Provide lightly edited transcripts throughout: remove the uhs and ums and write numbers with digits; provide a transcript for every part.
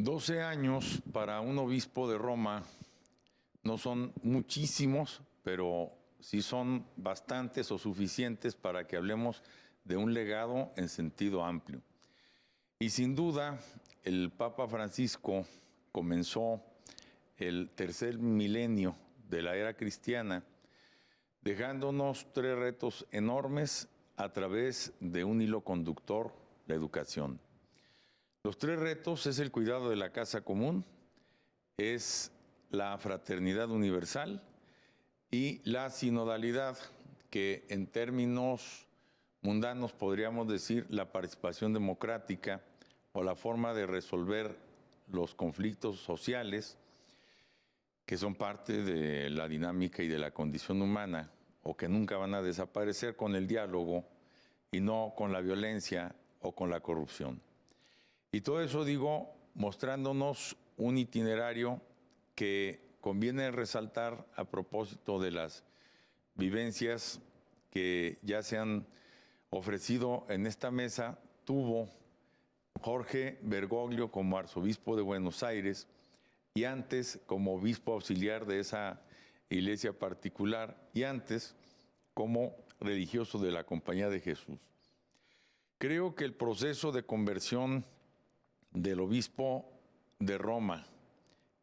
12 años para un obispo de Roma no son muchísimos, pero sí son bastantes o suficientes para que hablemos de un legado en sentido amplio. Y sin duda, el Papa Francisco comenzó el tercer milenio de la era cristiana, dejándonos tres retos enormes a través de un hilo conductor: la educación. Los tres retos es el cuidado de la casa común, es la fraternidad universal y la sinodalidad, que en términos mundanos podríamos decir la participación democrática o la forma de resolver los conflictos sociales que son parte de la dinámica y de la condición humana, o que nunca van a desaparecer con el diálogo y no con la violencia o con la corrupción. Y todo eso digo mostrándonos un itinerario que conviene resaltar a propósito de las vivencias que ya se han ofrecido en esta mesa. Tuvo Jorge Bergoglio como arzobispo de Buenos Aires y antes como obispo auxiliar de esa iglesia particular y antes como religioso de la Compañía de Jesús. Creo que el proceso de conversión del obispo de Roma,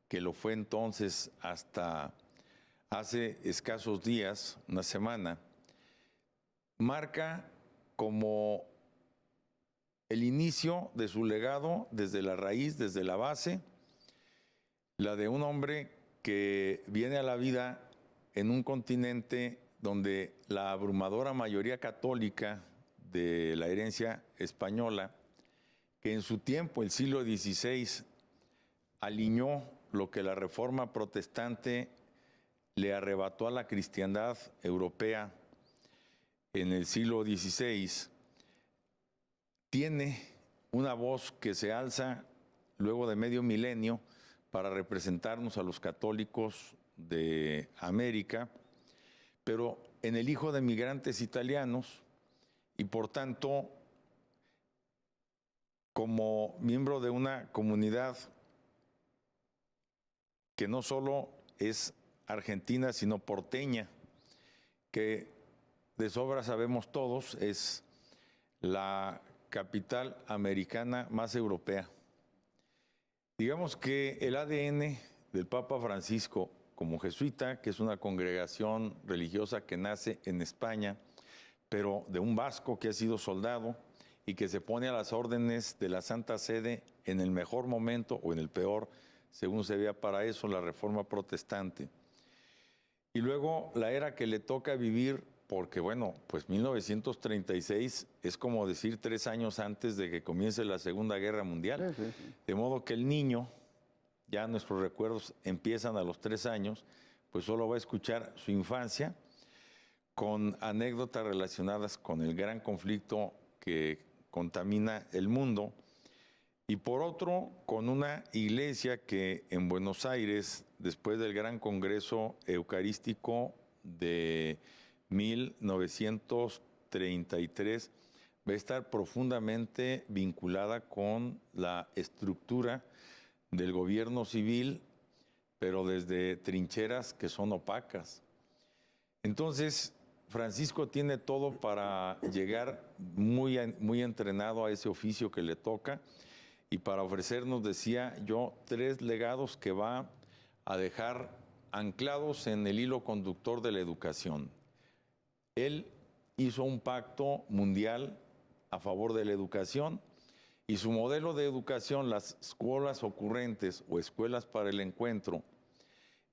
que lo fue entonces hasta hace escasos días, una semana, marca como el inicio de su legado desde la raíz, desde la base, la de un hombre que viene a la vida en un continente donde la abrumadora mayoría católica de la herencia española, que en su tiempo, el siglo XVI, aliñó lo que la Reforma protestante le arrebató a la cristiandad europea en el siglo XVI, tiene una voz que se alza luego de medio milenio para representarnos a los católicos de América, pero en el hijo de migrantes italianos, y por tanto como miembro de una comunidad que no solo es argentina, sino porteña, que de sobra sabemos todos es la capital americana más europea. Digamos que el ADN del Papa Francisco como jesuita, que es una congregación religiosa que nace en España, pero de un vasco que ha sido soldado y que se pone a las órdenes de la Santa Sede en el mejor momento o en el peor, según se vea para eso, la Reforma protestante. Y luego la era que le toca vivir, porque bueno, pues 1936 es como decir 3 años antes de que comience la Segunda Guerra Mundial. Sí, sí, sí. De modo que el niño, ya nuestros recuerdos empiezan a los 3 años, pues solo va a escuchar su infancia con anécdotas relacionadas con el gran conflicto que contamina el mundo, y por otro, con una iglesia que en Buenos Aires, después del gran congreso eucarístico de 1933, va a estar profundamente vinculada con la estructura del gobierno civil, pero desde trincheras que son opacas. Entonces, Francisco tiene todo para llegar muy entrenado a ese oficio que le toca y para ofrecernos, decía yo, 3 legados que va a dejar anclados en el hilo conductor de la educación. Él hizo un pacto mundial a favor de la educación y su modelo de educación, las escuelas ocurrentes o escuelas para el encuentro,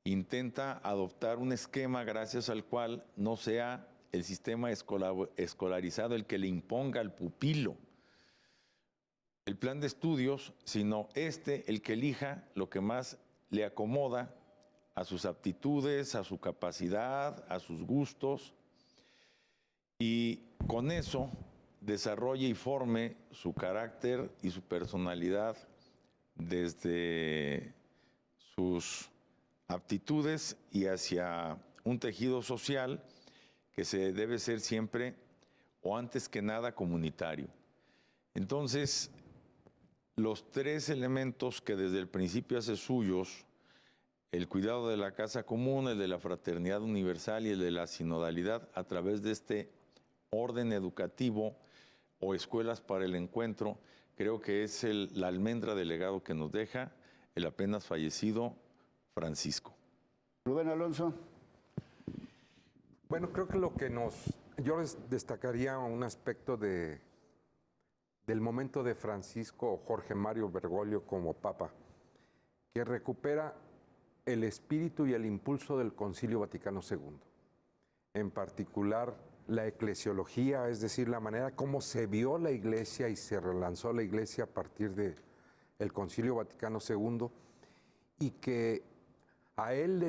intenta adoptar un esquema gracias al cual no sea el sistema escolarizado el que le imponga al pupilo el plan de estudios, sino el que elija lo que más le acomoda a sus aptitudes, a su capacidad, a sus gustos, y con eso desarrolle y forme su carácter y su personalidad desde sus aptitudes y hacia un tejido social que se debe ser siempre o antes que nada comunitario. Entonces, los tres elementos que desde el principio hace suyos, el cuidado de la casa común, el de la fraternidad universal y el de la sinodalidad, a través de este orden educativo o escuelas para el encuentro, creo que es la almendra del legado que nos deja el apenas fallecido Francisco. Rubén Alonso. Bueno, creo que yo les destacaría un aspecto del momento de Francisco Jorge Mario Bergoglio como Papa, que recupera el espíritu y el impulso del Concilio Vaticano II. En particular, la eclesiología, es decir, la manera como se vio la Iglesia y se relanzó la Iglesia a partir del Concilio Vaticano II, y que a él le